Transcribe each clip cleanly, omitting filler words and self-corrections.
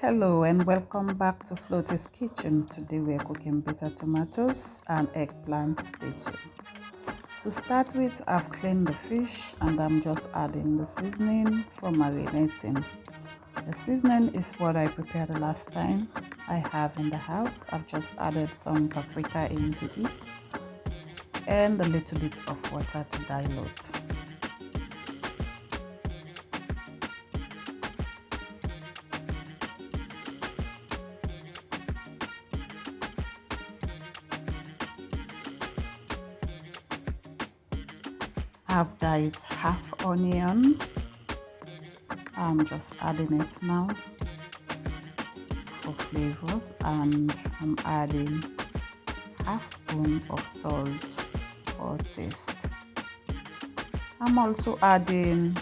Hello and welcome back to Floaty's Kitchen. Today we are cooking bitter tomatoes and eggplant. Stay tuned. To start with, I've cleaned the fish and I'm just adding the seasoning for marinating. The seasoning is what I prepared the last time I have in the house. I've just added some paprika into it and a little bit of water to dilute. I've diced half onion. I'm just adding it now for flavors, and I'm adding half spoon of salt for taste. I'm also adding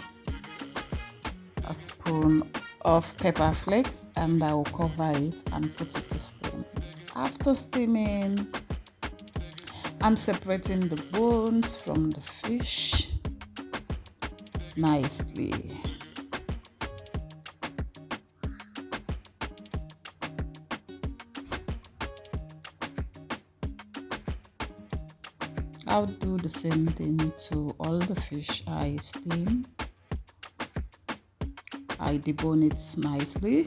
a spoon of pepper flakes and I will cover it and put it to steam. After steaming, I'm separating the bones from the fish nicely. I'll do the same thing to all the fish I steam. I debone it nicely.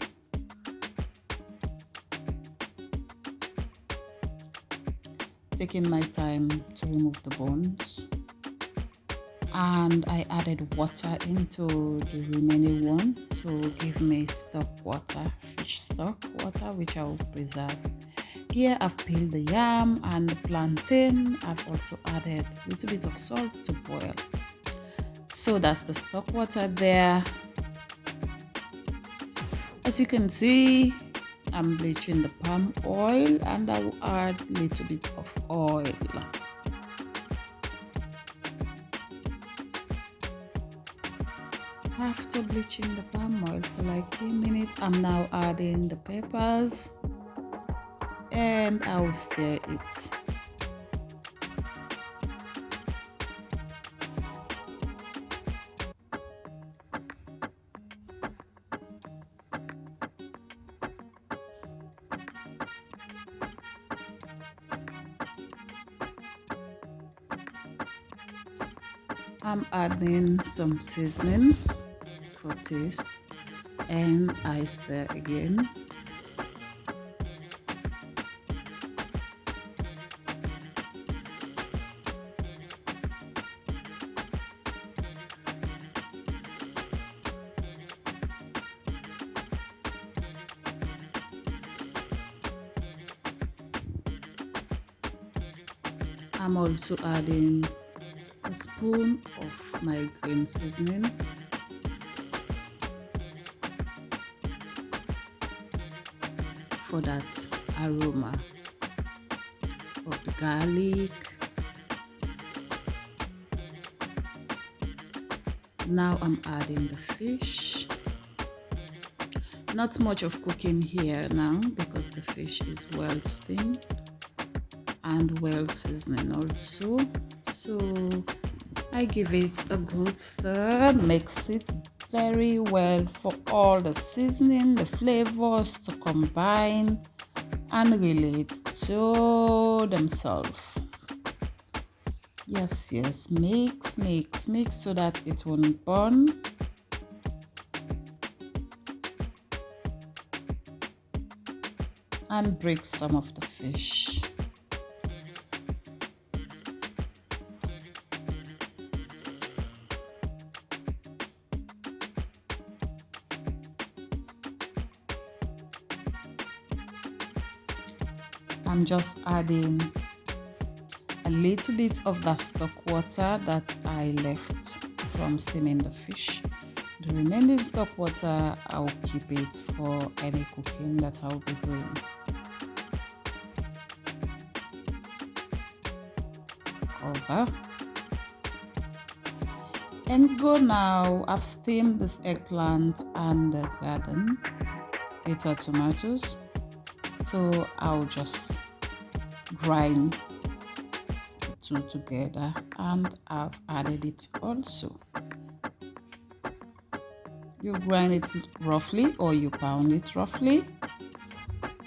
Taking my time to remove the bones. And I added water into the remaining one to give me stock water, fish stock water, which I will preserve. Here I've peeled the yam and the plantain. I've also added a little bit of salt to boil. So that's the stock water there. As you can see, I'm bleaching the palm oil and I will add a little bit of oil. After bleaching the palm oil for like 3 minutes, I'm now adding the peppers and I will stir it. I'm adding some seasoning for taste and I stir again. I'm also adding a spoon of my green seasoning. For that aroma of the garlic. Now I'm adding the fish. Not much of cooking here now because the fish is well steamed and well seasoned also. So I give it a good stir, mix it very well for all the seasoning, the flavors to combine and relate to themselves. Yes, mix so that it won't burn. And break some of the fish. I'm just adding a little bit of that stock water that I left from steaming the fish. The remaining stock water, I'll keep it for any cooking that I'll be doing. Cover. And go now. I've steamed this eggplant and the garden bitter tomatoes. So I'll just grind the two together and I've added it also. You grind it roughly or you pound it roughly.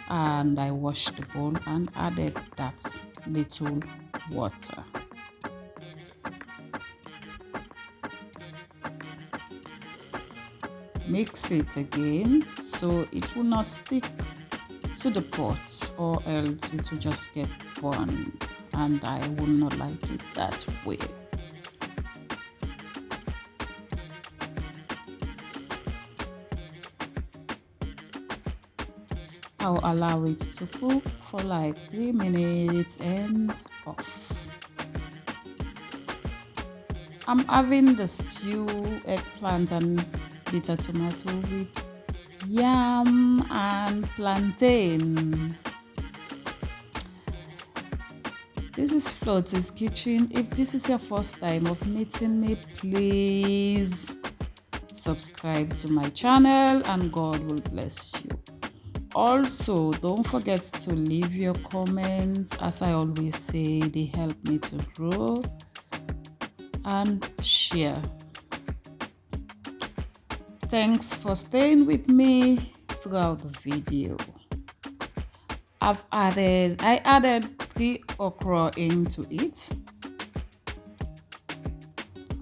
And I washed the bowl and added that little water. Mix it again so it will not stick to the pot, or else it will just get burned, and I will not like it that way. I'll allow it to cook for like 3 minutes and off. I'm having the stew, eggplant and bitter tomato with yam and plantain. This is Floaty's Kitchen. If this is your first time of meeting me, please subscribe to my channel and God will bless you. Also, don't forget to leave your comments. As I always say, they help me to grow, and share. Thanks for staying with me throughout the video. I added 3 okra into it.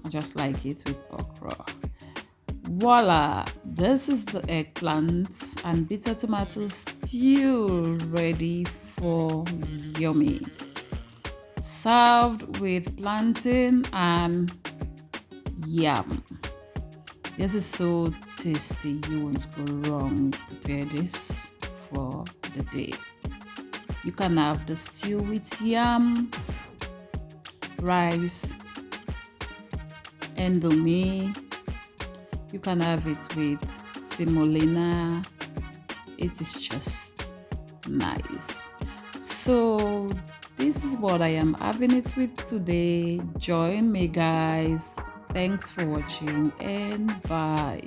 I just like it with okra. Voila, this is the eggplant and bitter tomato stew ready for yummy. Served with plantain and yam. This is so tasty, you won't go wrong. Prepare this for the day. You can have the stew with yam, rice, endomi. You can have it with semolina. It is just nice. So this is what I am having it with today. Join me, guys. Thanks for watching and bye.